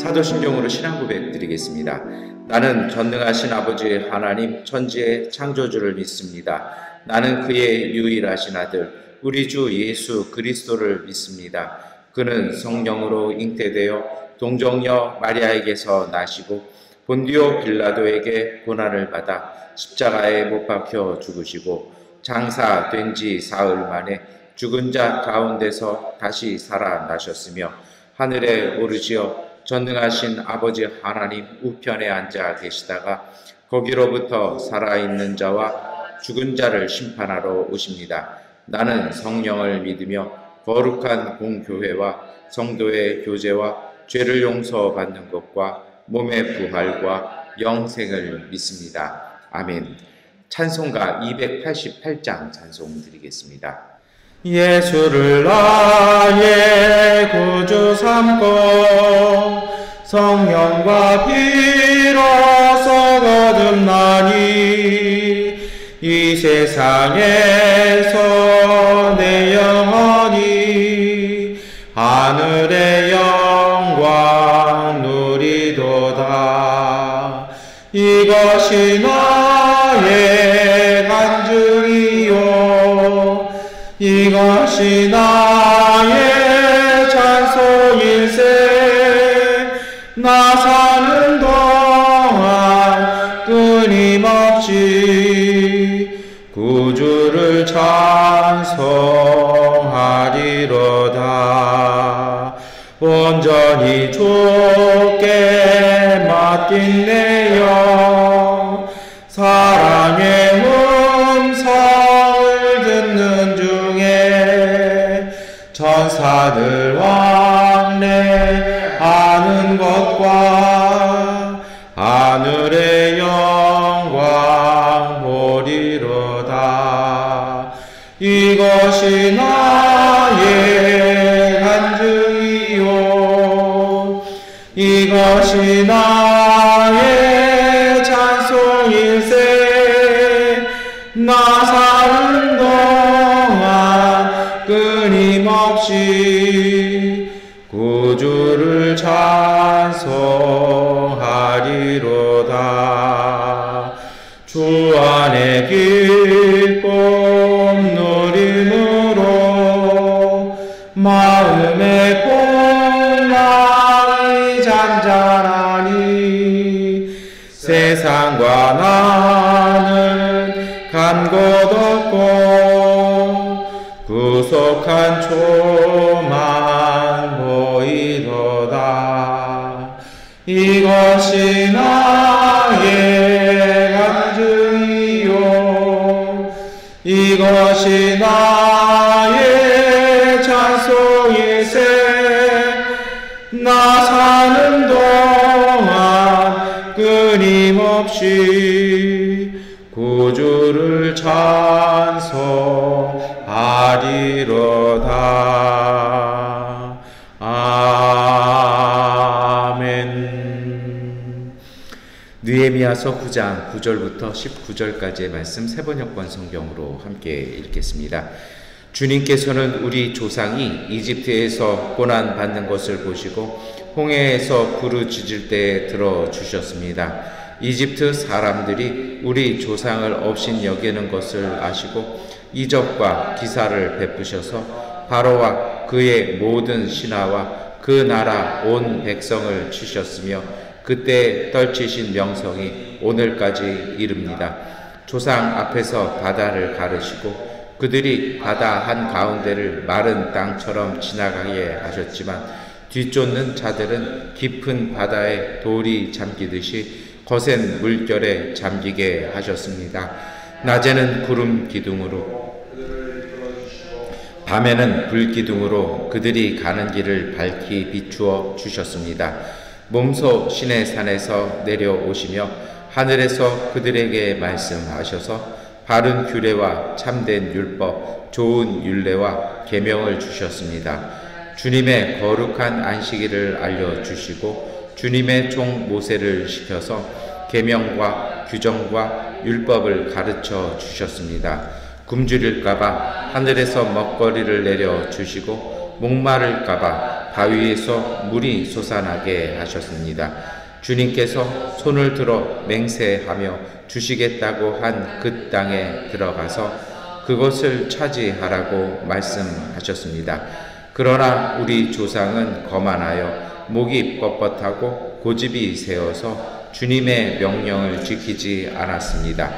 사도신경으로 신앙 고백 드리겠습니다. 나는 전능하신 아버지 하나님 천지의 창조주를 믿습니다. 나는 그의 유일하신 아들 우리 주 예수 그리스도를 믿습니다. 그는 성령으로 잉태되어 동정녀 마리아에게서 나시고 본디오 빌라도에게 고난을 받아 십자가에 못 박혀 죽으시고 장사된 지 사흘 만에 죽은 자 가운데서 다시 살아나셨으며 하늘에 오르시어 전능하신 아버지 하나님 우편에 앉아 계시다가 거기로부터 살아있는 자와 죽은 자를 심판하러 오십니다. 나는 성령을 믿으며 거룩한 공교회와 성도의 교제와 죄를 용서받는 것과 몸의 부활과 영생을 믿습니다. 아멘. 찬송가 288장 찬송 드리겠습니다. 예수를 나의 구주 삼고 성령과 피로써 거듭나니 이 세상에서 내 영혼이 하늘의 영광 누리도다. 이것이 나의 간증이요 이것이 나의 찬송일세. 나 사는 동안 끊임없이 구주를 찬송하리로다. 온전히 주께 맡긴 내 영 사랑의 음성을 듣는 중에 천사들 왕래하는 것과 하늘의 영광 보리로다. 이것이 나의 간증이요 이것이 나의 찬송일세. 나 사는 동안 끊임없이 구주를 찬송하리로다. 주 안에 기쁨 누림으로 마음의 풍랑이 잔잔하니 세상과 나는 간 곳 없고 구속한 초만 보이도다. 이것이 나의 간증이요 이것이 나의 찬송일세. 나 사는 동안 끊임없이 구주를 찬송하리로다. 아멘. 느헤미야서 9장 9절부터 19절까지의 말씀 세번역번 성경으로 함께 읽겠습니다. 주님께서는 우리 조상이 이집트에서 고난받는 것을 보시고 홍해에서 부르짖을 때에 들어주셨습니다. 이집트 사람들이 우리 조상을 업신 여기는 것을 아시고 이적과 기사를 베푸셔서 바로와 그의 모든 신하와 그 나라 온 백성을 치셨으며 그때 떨치신 명성이 오늘까지 이릅니다. 조상 앞에서 바다를 가르시고 그들이 바다 한가운데를 마른 땅처럼 지나가게 하셨지만 뒤쫓는 자들은 깊은 바다에 돌이 잠기듯이 거센 물결에 잠기게 하셨습니다. 낮에는 구름 기둥으로 밤에는 불 기둥으로 그들이 가는 길을 밝히 비추어 주셨습니다. 몸소 시내 산에서 내려오시며 하늘에서 그들에게 말씀하셔서 바른 규례와 참된 율법, 좋은 율례와 계명을 주셨습니다. 주님의 거룩한 안식일을 알려주시고 주님의 종 모세를 시켜서 계명과 규정과 율법을 가르쳐 주셨습니다. 굶주릴까봐 하늘에서 먹거리를 내려주시고 목마를까봐 바위에서 물이 솟아나게 하셨습니다. 주님께서 손을 들어 맹세하며 주시겠다고 한 그 땅에 들어가서 그것을 차지하라고 말씀하셨습니다. 그러나 우리 조상은 거만하여 목이 뻣뻣하고 고집이 세어서 주님의 명령을 지키지 않았습니다.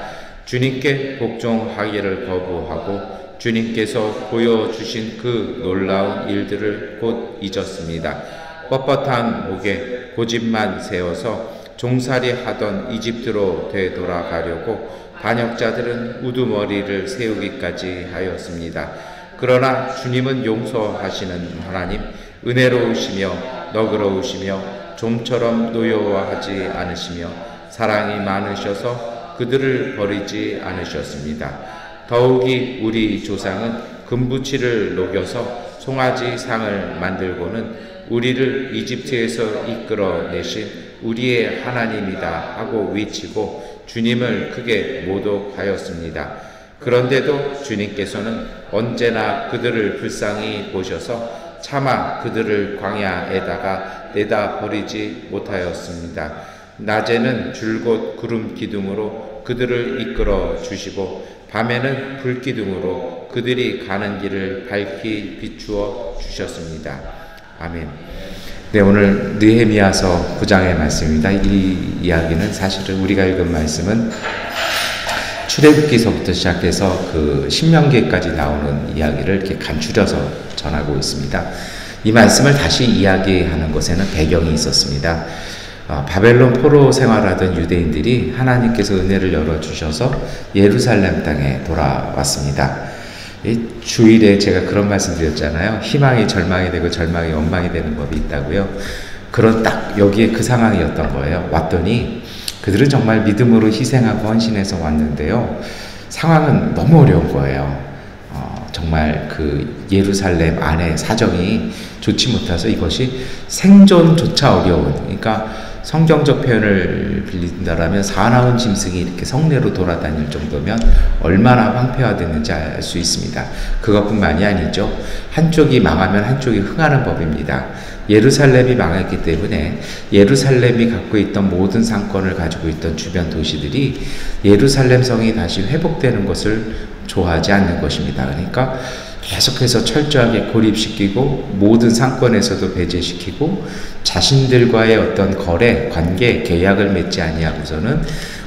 주님께 복종하기를 거부하고 주님께서 보여주신 그 놀라운 일들을 곧 잊었습니다. 뻣뻣한 목에 고집만 세워서 종살이 하던 이집트로 되돌아가려고 반역자들은 우두머리를 세우기까지 하였습니다. 그러나 주님은 용서하시는 하나님, 은혜로우시며 너그러우시며 좀처럼 노여워하지 않으시며 사랑이 많으셔서 그들을 버리지 않으셨습니다. 더욱이 우리 조상은 금부치를 녹여서 송아지 상을 만들고는 우리를 이집트에서 이끌어내신 우리의 하나님이다 하고 외치고 주님을 크게 모독하였습니다. 그런데도 주님께서는 언제나 그들을 불쌍히 보셔서 차마 그들을 광야에다가 내다 버리지 못하였습니다. 낮에는 줄곧 구름 기둥으로 그들을 이끌어 주시고 밤에는 불 기둥으로 그들이 가는 길을 밝히 비추어 주셨습니다. 아멘. 네, 오늘 느헤미야서 9장의 말씀입니다. 이 이야기는 사실은 우리가 읽은 말씀은 출애굽기서부터 시작해서 그 신명기까지 나오는 이야기를 이렇게 간추려서 전하고 있습니다. 이 말씀을 다시 이야기하는 것에는 배경이 있었습니다. 바벨론 포로 생활하던 유대인들이 하나님께서 은혜를 열어주셔서 예루살렘 땅에 돌아왔습니다. 주일에 제가 그런 말씀 드렸잖아요. 희망이 절망이 되고 절망이 원망이 되는 법이 있다고요. 그런 딱 여기에 그 상황이었던 거예요. 왔더니 그들은 정말 믿음으로 희생하고 헌신해서 왔는데요. 상황은 너무 어려운 거예요. 정말 그 예루살렘 안에 사정이 좋지 못해서 이것이 생존조차 어려운, 그러니까 성경적 표현을 빌린다라면 사나운 짐승이 이렇게 성내로 돌아다닐 정도면 얼마나 황폐화됐는지 알 수 있습니다. 그것뿐만이 아니죠. 한쪽이 망하면 한쪽이 흥하는 법입니다. 예루살렘이 망했기 때문에 예루살렘이 갖고 있던 모든 상권을 가지고 있던 주변 도시들이 예루살렘 성이 다시 회복되는 것을 좋아하지 않는 것입니다. 그러니까 계속해서 철저하게 고립시키고 모든 상권에서도 배제시키고 자신들과의 어떤 거래, 관계, 계약을 맺지 아니하고서는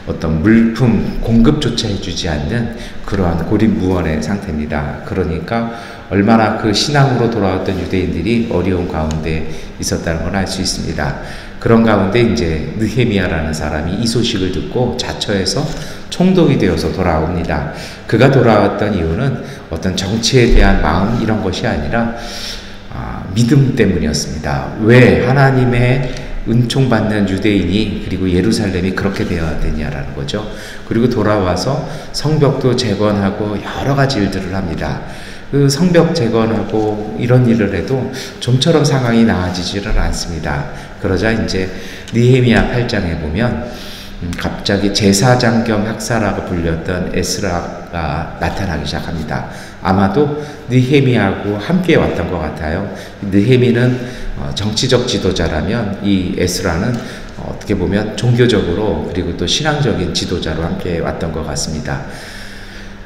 어떤 물품 공급조차 해주지 않는 그러한 고립무원의 상태입니다. 그러니까 얼마나 그 신앙으로 돌아왔던 유대인들이 어려운 가운데 있었다는 걸 알 수 있습니다. 그런 가운데 이제 느헤미야라는 사람이 이 소식을 듣고 자처해서 총독이 되어서 돌아옵니다. 그가 돌아왔던 이유는 어떤 정치에 대한 마음 이런 것이 아니라 믿음 때문이었습니다. 왜 하나님의 은총받는 유대인이 그리고 예루살렘이 그렇게 되어야 되냐라는 거죠. 그리고 돌아와서 성벽도 재건하고 여러 가지 일들을 합니다. 그 성벽 재건하고 이런 일을 해도 좀처럼 상황이 나아지지를 않습니다. 그러자 이제 느헤미야 8장에 보면 갑자기 제사장 겸 학사라고 불렸던 에스라가 나타나기 시작합니다. 아마도 느헤미야하고 함께 왔던 것 같아요. 느헤미는 정치적 지도자라면 이 에스라는 어떻게 보면 종교적으로 그리고 또 신앙적인 지도자로 함께 왔던 것 같습니다.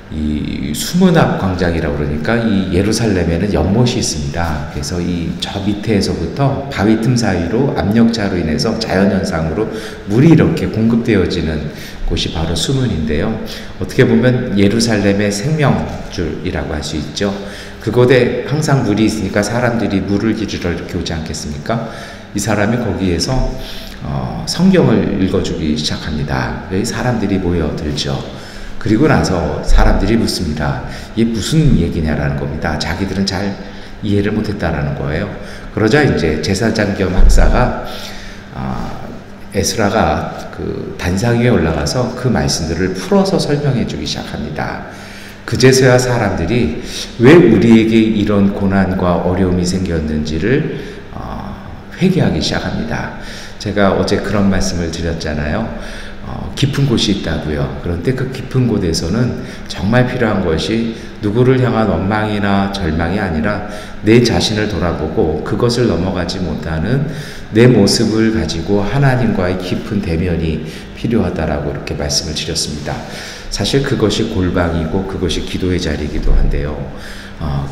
이 수문앞 광장이라고 그러니까 이 예루살렘에는 연못이 있습니다. 그래서 이 저 밑에서부터 바위 틈 사이로 압력차로 인해서 자연현상으로 물이 이렇게 공급되어지는 곳이 바로 수문인데요. 어떻게 보면 예루살렘의 생명줄이라고 할 수 있죠. 그곳에 항상 물이 있으니까 사람들이 물을 기르러 이렇게 오지 않겠습니까? 이 사람이 거기에서 성경을 읽어주기 시작합니다. 사람들이 모여들죠. 그리고 나서 사람들이 묻습니다. 이게 무슨 얘기냐라는 겁니다. 자기들은 잘 이해를 못했다라는 거예요. 그러자 이제 제사장 겸 학사가 에스라가 그 단상 위에 올라가서 그 말씀들을 풀어서 설명해 주기 시작합니다. 그제서야 사람들이 왜 우리에게 이런 고난과 어려움이 생겼는지를 회개하기 시작합니다. 제가 어제 그런 말씀을 드렸잖아요. 깊은 곳이 있다고요. 그런데 그 깊은 곳에서는 정말 필요한 것이 누구를 향한 원망이나 절망이 아니라 내 자신을 돌아보고 그것을 넘어가지 못하는 내 모습을 가지고 하나님과의 깊은 대면이 필요하다라고 이렇게 말씀을 드렸습니다. 사실 그것이 골방이고 그것이 기도의 자리이기도 한데요.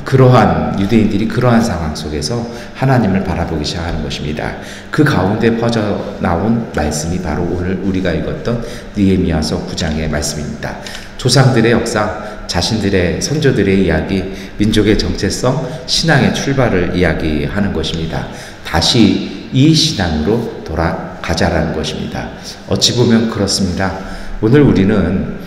그러한 유대인들이 그러한 상황 속에서 하나님을 바라보기 시작하는 것입니다. 그 가운데 퍼져나온 말씀이 바로 오늘 우리가 읽었던 느헤미야서 9장의 말씀입니다. 조상들의 역사, 자신들의 선조들의 이야기, 민족의 정체성, 신앙의 출발을 이야기하는 것입니다. 다시 이 신앙으로 돌아가자라는 것입니다. 어찌 보면 그렇습니다. 오늘 우리는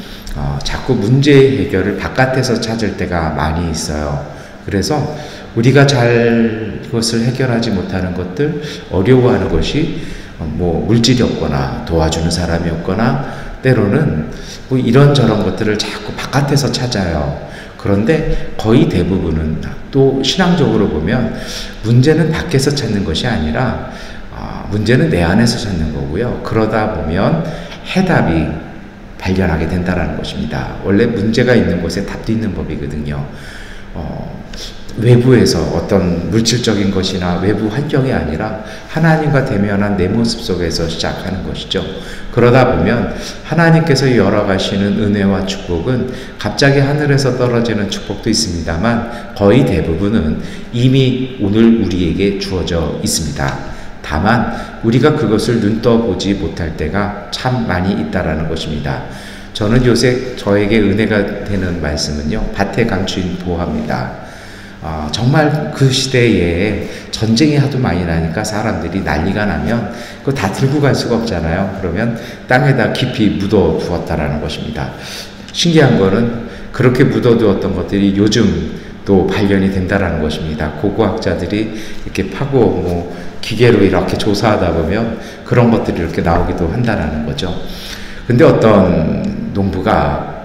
자꾸 문제 해결을 바깥에서 찾을 때가 많이 있어요. 그래서 우리가 잘 그것을 해결하지 못하는 것들, 어려워하는 것이 물질이 없거나 도와주는 사람이 없거나 때로는 이런저런 것들을 자꾸 바깥에서 찾아요. 그런데 거의 대부분은 또 신앙적으로 보면 문제는 밖에서 찾는 것이 아니라 문제는 내 안에서 찾는 거고요. 그러다 보면 해답이 발견하게 된다는 것입니다. 원래 문제가 있는 곳에 답도 있는 법이거든요. 외부에서 어떤 물질적인 것이나 외부 환경이 아니라 하나님과 대면한 내 모습 속에서 시작하는 것이죠. 그러다 보면 하나님께서 열어가시는 은혜와 축복은 갑자기 하늘에서 떨어지는 축복도 있습니다만 거의 대부분은 이미 오늘 우리에게 주어져 있습니다. 다만 우리가 그것을 눈 떠보지 못할 때가 참 많이 있다라는 것입니다. 저는 요새 저에게 은혜가 되는 말씀은요, 밭에 감추인 보화입니다. 정말 그 시대에 전쟁이 하도 많이 나니까 사람들이 난리가 나면 그거 다 들고 갈 수가 없잖아요. 그러면 땅에다 깊이 묻어 두었다라는 것입니다. 신기한 거는 그렇게 묻어 두었던 것들이 요즘 또 발견이 된다라는 것입니다. 고고학자들이 이렇게 파고 기계로 이렇게 조사하다 보면 그런 것들이 이렇게 나오기도 한다라는 거죠. 근데 어떤 농부가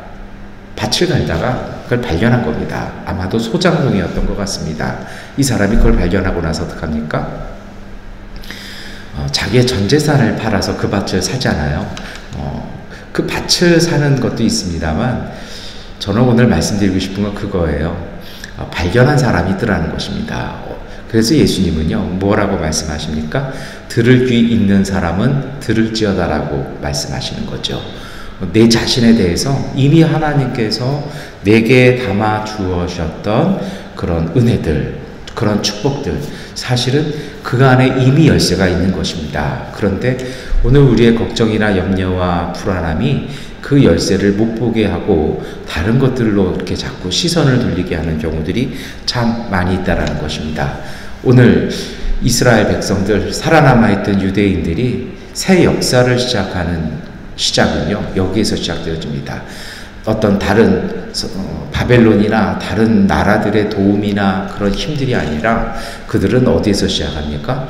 밭을 갈다가 그걸 발견한 겁니다. 아마도 소작농이었던 것 같습니다. 이 사람이 그걸 발견하고 나서 어떡합니까? 자기의 전 재산을 팔아서 그 밭을 사잖아요. 그 밭을 사는 것도 있습니다만 저는 오늘 말씀드리고 싶은 건 그거예요. 발견한 사람이 있더라는 것입니다. 그래서 예수님은요, 뭐라고 말씀하십니까? 들을 귀 있는 사람은 들을지어다라고 말씀하시는 거죠. 내 자신에 대해서 이미 하나님께서 내게 담아 주셨던 그런 은혜들, 그런 축복들, 사실은 그 안에 이미 열쇠가 있는 것입니다. 그런데 오늘 우리의 걱정이나 염려와 불안함이 그 열쇠를 못 보게 하고 다른 것들로 이렇게 자꾸 시선을 돌리게 하는 경우들이 참 많이 있다라는 것입니다. 오늘 이스라엘 백성들, 살아남아있던 유대인들이 새 역사를 시작하는 시작은요, 여기에서 시작되어집니다. 어떤 다른 바벨론이나 다른 나라들의 도움이나 그런 힘들이 아니라 그들은 어디에서 시작합니까?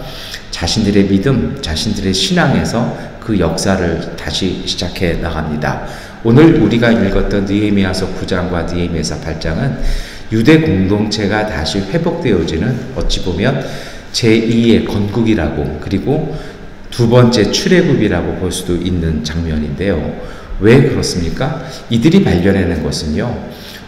자신들의 믿음, 자신들의 신앙에서 그 역사를 다시 시작해 나갑니다. 오늘 우리가 읽었던 느헤미야서 9장과 느헤미야서 8장은 유대 공동체가 다시 회복되어지는, 어찌 보면 제2의 건국이라고, 그리고 두 번째 출애굽이라고 볼 수도 있는 장면인데요. 왜 그렇습니까? 이들이 발견해낸 것은요,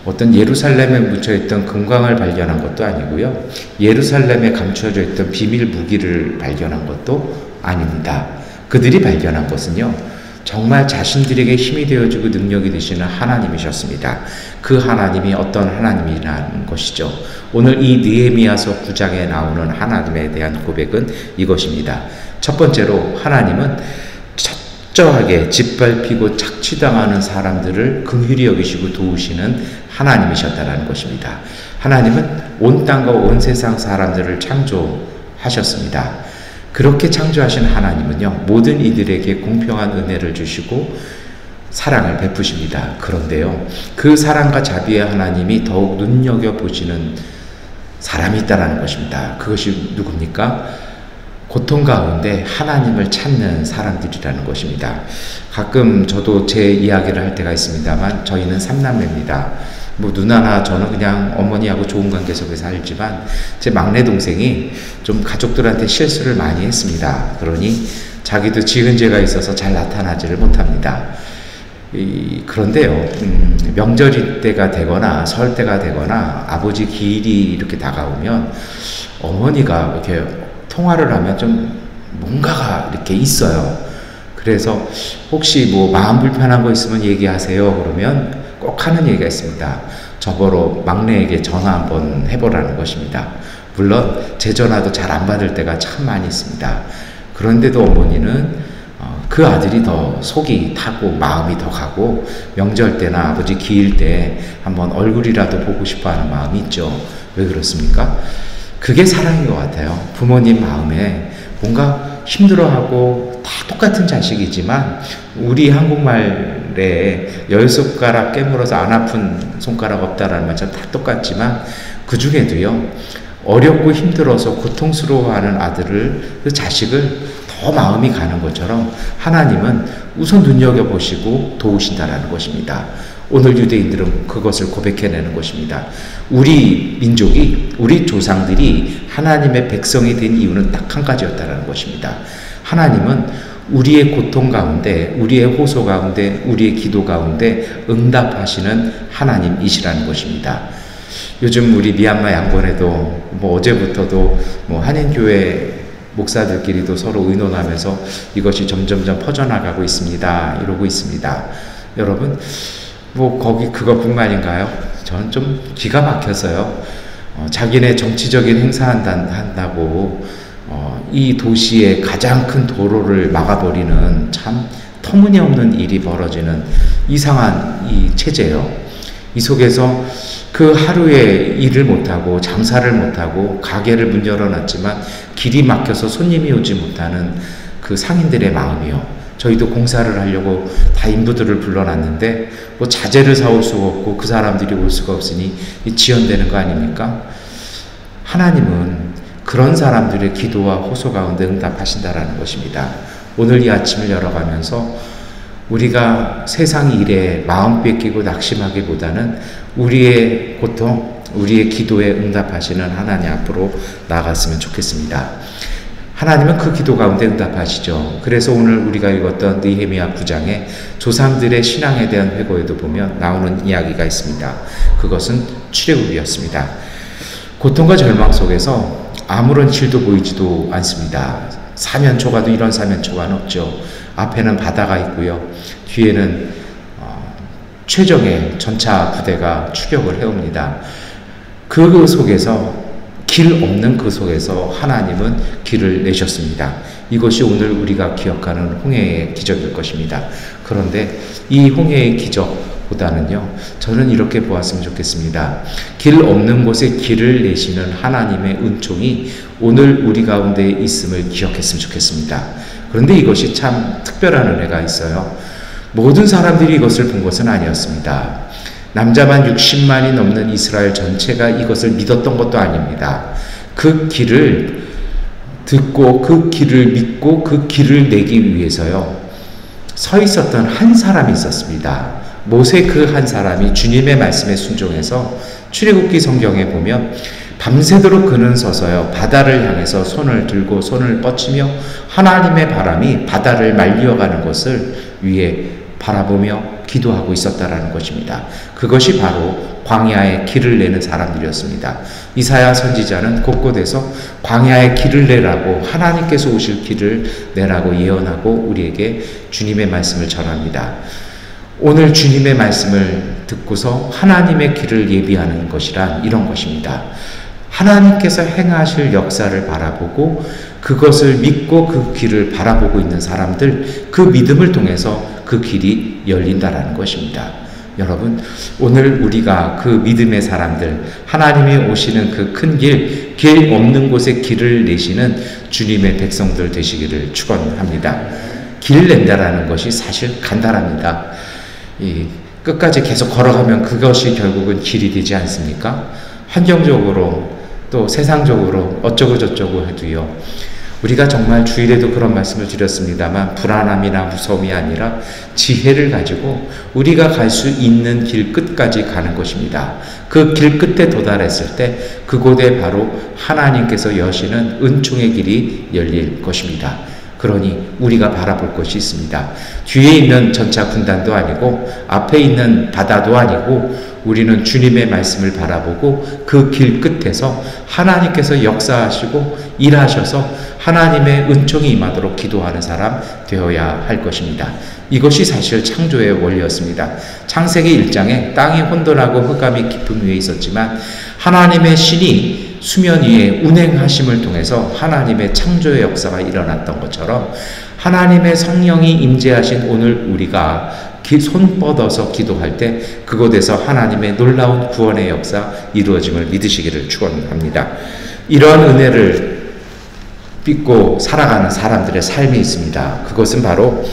어떤 예루살렘에 묻혀있던 금광을 발견한 것도 아니고요, 예루살렘에 감춰져 있던 비밀 무기를 발견한 것도 아닙니다. 그들이 발견한 것은요, 정말 자신들에게 힘이 되어주고 능력이 되시는 하나님이셨습니다. 그 하나님이 어떤 하나님이라는 것이죠. 오늘 이 느헤미야서 9장에 나오는 하나님에 대한 고백은 이것입니다. 첫 번째로 하나님은 철저하게 짓밟히고 착취당하는 사람들을 긍휼히 여기시고 도우시는 하나님이셨다는 것입니다. 하나님은 온 땅과 온 세상 사람들을 창조하셨습니다. 그렇게 창조하신 하나님은요, 모든 이들에게 공평한 은혜를 주시고 사랑을 베푸십니다. 그런데요, 그 사랑과 자비의 하나님이 더욱 눈여겨보시는 사람이 있다는 것입니다. 그것이 누굽니까? 고통 가운데 하나님을 찾는 사람들이라는 것입니다. 가끔 저도 제 이야기를 할 때가 있습니다만 저희는 삼남매입니다. 누나나 저는 그냥 어머니하고 좋은 관계 속에 살지만 제 막내 동생이 좀 가족들한테 실수를 많이 했습니다. 그러니 자기도 지은 죄가 있어서 잘 나타나지를 못합니다. 그런데요, 명절 때가 되거나 설 때가 되거나 아버지 기일이 이렇게 다가오면 어머니가 이렇게 통화를 하면 좀 뭔가가 이렇게 있어요. 그래서 혹시 뭐 마음 불편한 거 있으면 얘기하세요. 그러면 꼭 하는 얘기가 있습니다. 저보러 막내에게 전화 한번 해보라는 것입니다. 물론 제 전화도 잘 안 받을 때가 참 많이 있습니다. 그런데도 어머니는 그 아들이 더 속이 타고 마음이 더 가고 명절 때나 아버지 기일 때 한번 얼굴이라도 보고 싶어 하는 마음이 있죠. 왜 그렇습니까? 그게 사랑인 것 같아요. 부모님 마음에 뭔가 힘들어하고 다 똑같은 자식이지만 우리 한국말에 10손가락 깨물어서 안 아픈 손가락 없다라는 말처럼 다 똑같지만 그 중에도요, 어렵고 힘들어서 고통스러워하는 그 자식을 더 마음이 가는 것처럼 하나님은 우선 눈여겨보시고 도우신다라는 것입니다. 오늘 유대인들은 그것을 고백해내는 것입니다. 우리 민족이, 우리 조상들이 하나님의 백성이 된 이유는 딱 한 가지였다라는 것입니다. 하나님은 우리의 고통 가운데, 우리의 호소 가운데, 우리의 기도 가운데 응답하시는 하나님이시라는 것입니다. 요즘 우리 미얀마 양곤에도 뭐 어제부터도 뭐 한인교회 목사들끼리도 서로 의논하면서 이것이 점점점 퍼져나가고 있습니다. 이러고 있습니다. 여러분, 뭐 거기 그것뿐만인가요? 저는 좀 기가 막혀서요. 자기네 정치적인 행사 한다고 이 도시의 가장 큰 도로를 막아버리는 참 터무니없는 일이 벌어지는 이상한 이 체제요. 이 속에서 그 하루에 일을 못하고 장사를 못하고 가게를 문 열어놨지만 길이 막혀서 손님이 오지 못하는 그 상인들의 마음이요. 저희도 공사를 하려고 다 인부들을 불러놨는데 뭐 자재를 사올 수가 없고 그 사람들이 올 수가 없으니 지연되는 거 아닙니까? 하나님은 그런 사람들의 기도와 호소 가운데 응답하신다라는 것입니다. 오늘 이 아침을 열어가면서 우리가 세상 일에 마음 뺏기고 낙심하기보다는 우리의 고통, 우리의 기도에 응답하시는 하나님 앞으로 나아갔으면 좋겠습니다. 하나님은 그 기도 가운데 응답하시죠. 그래서 오늘 우리가 읽었던 느헤미야 9장에 조상들의 신앙에 대한 회고에도 보면 나오는 이야기가 있습니다. 그것은 출애굽이었습니다. 고통과 절망 속에서 아무런 길도 보이지도 않습니다. 사면초가도 이런 사면초가는 없죠. 앞에는 바다가 있고요. 뒤에는 최정예 전차 부대가 추격을 해옵니다. 그 속에서 길 없는 그 속에서 하나님은 길을 내셨습니다. 이것이 오늘 우리가 기억하는 홍해의 기적일 것입니다. 그런데 이 홍해의 기적보다는요, 저는 이렇게 보았으면 좋겠습니다. 길 없는 곳에 길을 내시는 하나님의 은총이 오늘 우리 가운데 있음을 기억했으면 좋겠습니다. 그런데 이것이 참 특별한 은혜가 있어요. 모든 사람들이 이것을 본 것은 아니었습니다. 남자만 60만이 넘는 이스라엘 전체가 이것을 믿었던 것도 아닙니다. 그 길을 듣고 그 길을 믿고 그 길을 내기 위해서요, 서 있었던 한 사람이 있었습니다. 모세 그 한 사람이 주님의 말씀에 순종해서 출애굽기 성경에 보면 밤새도록 그는 서서요 바다를 향해서 손을 들고 손을 뻗치며 하나님의 바람이 바다를 말리어가는 것을 위해 바라보며 기도하고 있었다라는 것입니다. 그것이 바로 광야의 길을 내는 사람들이었습니다. 이사야 선지자는 곳곳에서 광야의 길을 내라고, 하나님께서 오실 길을 내라고 예언하고 우리에게 주님의 말씀을 전합니다. 오늘 주님의 말씀을 듣고서 하나님의 길을 예비하는 것이란 이런 것입니다. 하나님께서 행하실 역사를 바라보고 그것을 믿고 그 길을 바라보고 있는 사람들, 그 믿음을 통해서 그 길이 열린다라는 것입니다. 여러분, 오늘 우리가 그 믿음의 사람들, 하나님이 오시는 그 큰 길, 길 없는 곳에 길을 내시는 주님의 백성들 되시기를 축원합니다. 길 낸다라는 것이 사실 간단합니다. 끝까지 계속 걸어가면 그것이 결국은 길이 되지 않습니까? 환경적으로 또 세상적으로 어쩌고 저쩌고 해도요, 우리가 정말 주일에도 그런 말씀을 드렸습니다만 불안함이나 무서움이 아니라 지혜를 가지고 우리가 갈 수 있는 길 끝까지 가는 것입니다. 그 길 끝에 도달했을 때 그곳에 바로 하나님께서 여시는 은총의 길이 열릴 것입니다. 그러니 우리가 바라볼 것이 있습니다. 뒤에 있는 전차 군단도 아니고 앞에 있는 바다도 아니고 우리는 주님의 말씀을 바라보고 그 길 끝에서 하나님께서 역사하시고 일하셔서 하나님의 은총이 임하도록 기도하는 사람 되어야 할 것입니다. 이것이 사실 창조의 원리였습니다. 창세기 1장에 땅이 혼돈하고 흑암이 깊음 위에 있었지만 하나님의 신이 수면 위에 운행하심을 통해서 하나님의 창조의 역사가 일어났던 것처럼 하나님의 성령이 임재하신 오늘 우리가 손 뻗어서 기도할 때 그곳에서 하나님의 놀라운 구원의 역사 이루어짐을 믿으시기를 축원합니다. 이러한 은혜를 믿고 살아가는 사람들의 삶이 있습니다. 그것은 바로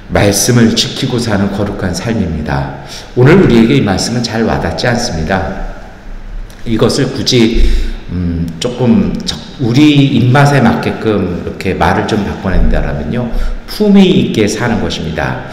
말씀을 지키고 사는 거룩한 삶입니다. 오늘 우리에게 이 말씀은 잘 와닿지 않습니다. 이것을 굳이 조금 우리 입맛에 맞게끔 이렇게 말을 좀 바꿔낸다라면요, 품위 있게 사는 것입니다.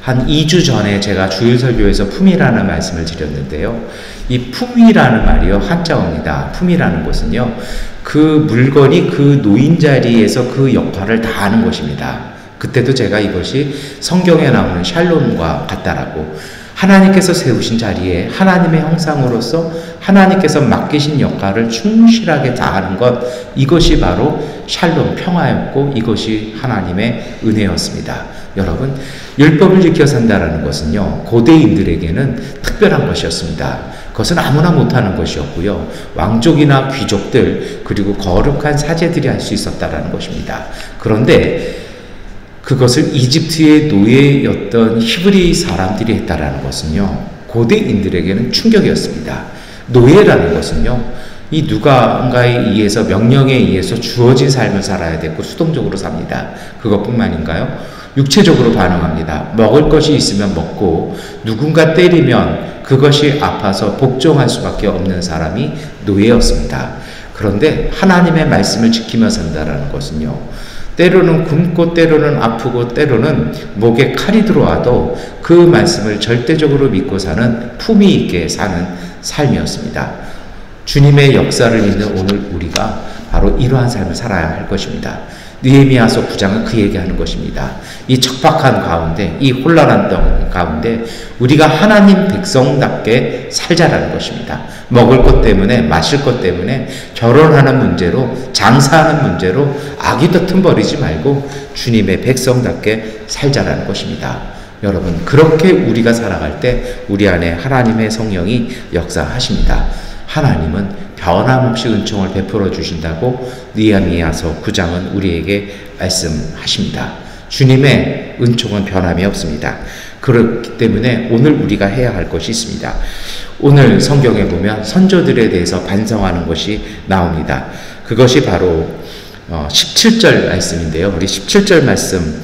한 2주 전에 제가 주일설교에서 품위라는 말씀을 드렸는데요. 이 품위라는 말이요, 한자어입니다. 품위라는 것은요, 그 물건이 그 노인 자리에서 그 역할을 다 하는 것입니다. 그때도 제가 이것이 성경에 나오는 샬롬과 같다라고, 하나님께서 세우신 자리에 하나님의 형상으로서 하나님께서 맡기신 역할을 충실하게 다하는 것, 이것이 바로 샬롬, 평화였고 이것이 하나님의 은혜였습니다. 여러분, 율법을 지켜 산다라는 것은요, 고대인들에게는 특별한 것이었습니다. 그것은 아무나 못하는 것이었고요, 왕족이나 귀족들 그리고 거룩한 사제들이 할 수 있었다라는 것입니다. 그런데 그것을 이집트의 노예였던 히브리 사람들이 했다라는 것은요, 고대인들에게는 충격이었습니다. 노예라는 것은요, 이 누군가에 의해서, 명령에 의해서 주어진 삶을 살아야 되고 수동적으로 삽니다. 그것뿐만인가요? 육체적으로 반응합니다. 먹을 것이 있으면 먹고 누군가 때리면 그것이 아파서 복종할 수밖에 없는 사람이 노예였습니다. 그런데 하나님의 말씀을 지키며 산다라는 것은요, 때로는 굶고 때로는 아프고 때로는 목에 칼이 들어와도 그 말씀을 절대적으로 믿고 사는, 품위 있게 사는 삶이었습니다. 주님의 역사를 믿는 오늘 우리가 바로 이러한 삶을 살아야 할 것입니다. 느헤미야서 9장은 그 얘기하는 것입니다. 이 척박한 가운데, 이 혼란한 땅 가운데 우리가 하나님 백성답게 살자라는 것입니다. 먹을 것 때문에, 마실 것 때문에, 결혼하는 문제로, 장사하는 문제로 악의 틈 버리지 말고 주님의 백성답게 살자라는 것입니다. 여러분, 그렇게 우리가 살아갈 때 우리 안에 하나님의 성령이 역사하십니다. 하나님은 변함없이 은총을 베풀어 주신다고 느헤미야서 9장은 우리에게 말씀하십니다. 주님의 은총은 변함이 없습니다. 그렇기 때문에 오늘 우리가 해야 할 것이 있습니다. 오늘 성경에 보면 선조들에 대해서 반성하는 것이 나옵니다. 그것이 바로 17절 말씀인데요. 우리 17절 말씀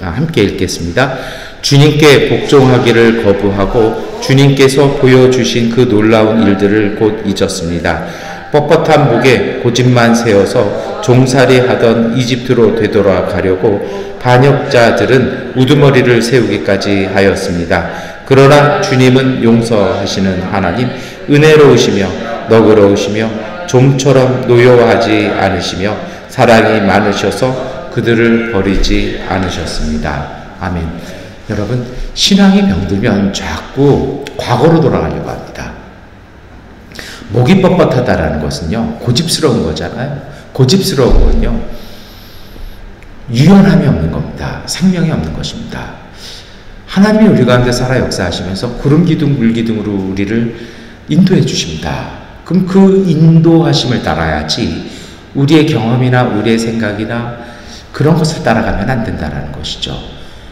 함께 읽겠습니다. 주님께 복종하기를 거부하고 주님께서 보여주신 그 놀라운 일들을 곧 잊었습니다. 뻣뻣한 목에 고집만 세워서 종살이 하던 이집트로 되돌아가려고 반역자들은 우두머리를 세우기까지 하였습니다. 그러나 주님은 용서하시는 하나님, 은혜로우시며 너그러우시며 좀처럼 노여워하지 않으시며 사랑이 많으셔서 그들을 버리지 않으셨습니다. 아멘. 여러분, 신앙이 병들면 자꾸 과거로 돌아가려고 합니다. 목이 뻣뻣하다라는 것은요, 고집스러운 거잖아요. 고집스러운 건요, 유연함이 없는 겁니다. 생명이 없는 것입니다. 하나님이 우리 가운데 살아 역사하시면서 구름 기둥, 물 기둥으로 우리를 인도해 주십니다. 그럼 그 인도하심을 따라야지 우리의 경험이나 우리의 생각이나 그런 것을 따라가면 안 된다는 것이죠.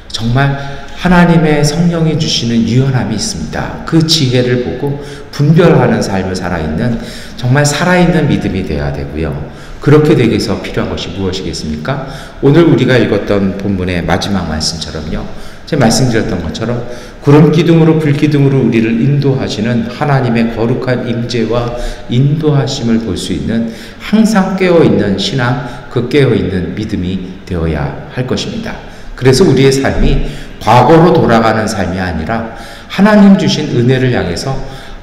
정말 하나님의 성령이 주시는 유연함이 있습니다. 그 지혜를 보고 분별하는 삶을 살아있는, 정말 살아있는 믿음이 되어야 되고요. 그렇게 되기 위해서 필요한 것이 무엇이겠습니까? 오늘 우리가 읽었던 본문의 마지막 말씀처럼요, 제가 말씀드렸던 것처럼 구름 기둥으로, 불 기둥으로 우리를 인도하시는 하나님의 거룩한 임재와 인도하심을 볼 수 있는, 항상 깨어있는 신앙, 그 깨어있는 믿음이 되어야 할 것입니다. 그래서 우리의 삶이 과거로 돌아가는 삶이 아니라 하나님 주신 은혜를 향해서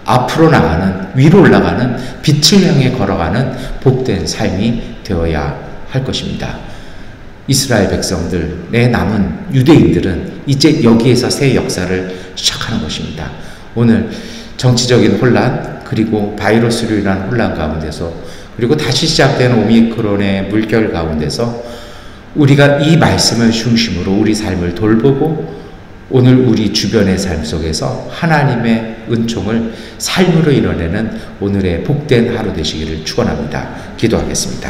앞으로 나가는, 위로 올라가는, 빛을 향해 걸어가는 복된 삶이 되어야 할 것입니다. 이스라엘 백성들, 내 남은 유대인들은 이제 여기에서 새 역사를 시작하는 것입니다. 오늘 정치적인 혼란, 그리고 바이러스로 인한 혼란 가운데서, 그리고 다시 시작된 오미크론의 물결 가운데서 우리가 이 말씀을 중심으로 우리 삶을 돌보고 오늘 우리 주변의 삶 속에서 하나님의 은총을 삶으로 이뤄내는 오늘의 복된 하루 되시기를 축원합니다. 기도하겠습니다.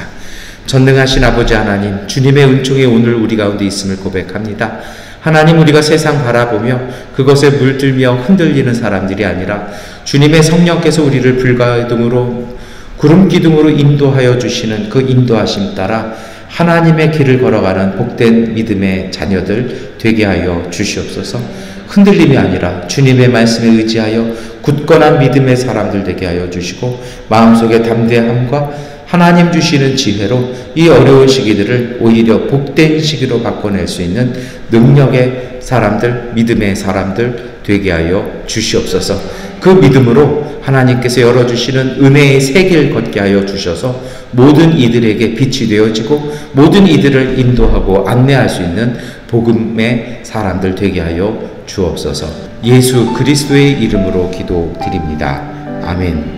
전능하신 아버지 하나님, 주님의 은총이 오늘 우리 가운데 있음을 고백합니다. 하나님, 우리가 세상 바라보며 그것에 물들며 흔들리는 사람들이 아니라 주님의 성령께서 우리를 불가등으로 구름기둥으로 인도하여 주시는 그 인도하심 따라 하나님의 길을 걸어가는 복된 믿음의 자녀들 되게 하여 주시옵소서. 흔들림이 아니라 주님의 말씀에 의지하여 굳건한 믿음의 사람들 되게 하여 주시고, 마음속의 담대함과 하나님 주시는 지혜로 이 어려운 시기들을 오히려 복된 시기로 바꿔낼 수 있는 능력의 사람들, 믿음의 사람들 되게 하여 주시옵소서. 그 믿음으로 하나님께서 열어주시는 은혜의 새길 걷게 하여 주셔서 모든 이들에게 빛이 되어지고 모든 이들을 인도하고 안내할 수 있는 복음의 사람들 되게 하여 주옵소서. 예수 그리스도의 이름으로 기도드립니다. 아멘.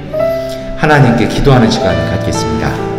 하나님께 기도하는 시간을 갖겠습니다.